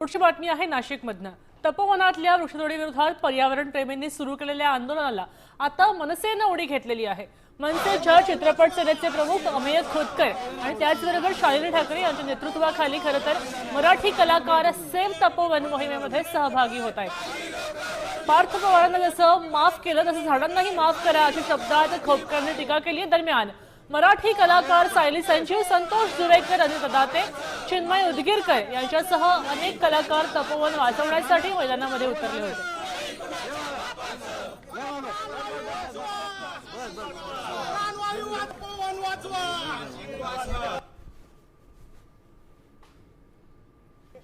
पुढची बातमी आहे नाशिकमधनं। तपोवनातल्या वृक्षतोडीविरोधात पर्यावरण प्रेमींनी सुरू केलेल्या आंदोलनाला आता मनसेने उडी घेतलेली आहे। मनसेच्या चित्रपट सेनेचे प्रमुख अमेय खोतकर आणि त्याचबरोबर शालिनी ठाकरे यांच्या नेतृत्वाखाली खरं तर मराठी कलाकार सेम तपोवन मोहिमेमध्ये सहभागी होत आहेत। पार्थ पवारांना जसं माफ केलं तसं झाडांनाही माफ करा अशा शब्दात खोतकरने टीका केली। दरम्यान मराठी कलाकार सायली संजीव, संतोष जुवेकर, अनिल ददाते, चिन्मय उदगीरकर यांच्यासह अनेक कलाकार तपोवन वाचवण्यासाठी मैदानामध्ये उतरले होते।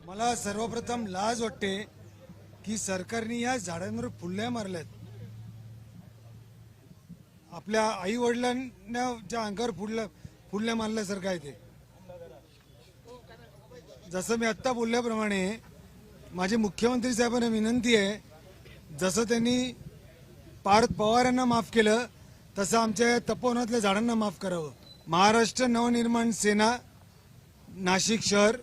मला सर्वप्रथम लाज वाटते की सरकारने या झाडांवर फुल्या मारल्यात। आपल्या आई वडिलांना ज्या अंगावर फुल्या मारल्यासारखं आहे ते। जसं मी आत्ता बोलल्याप्रमाणे माझे मुख्यमंत्री साहेबांना विनंती आहे, जसं त्यांनी पार्थ पवारांना माफ केलं तसं आमच्या या तपोवनातल्या झाडांना माफ करावं। महाराष्ट्र नवनिर्माण सेना नाशिक शहर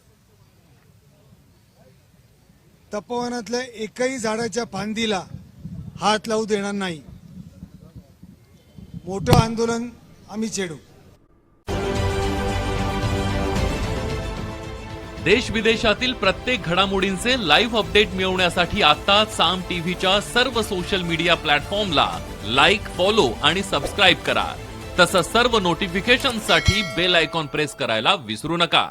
तपोवनातल्या एकही झाडाच्या फांदीला हात लावू देणार नाही। मोठं आंदोलन आम्ही छेडू। देश विदेशातील प्रत्येक घडामोडींचे लाईव्ह अपडेट मिळवण्यासाठी आता साम टीव्हीच्या सर्व सोशल मीडिया प्लॅटफॉर्मला लाईक, फॉलो आणि सबस्क्राईब करा। तसंच सर्व नोटिफिकेशनसाठी बेल आयकॉन प्रेस करायला विसरू नका।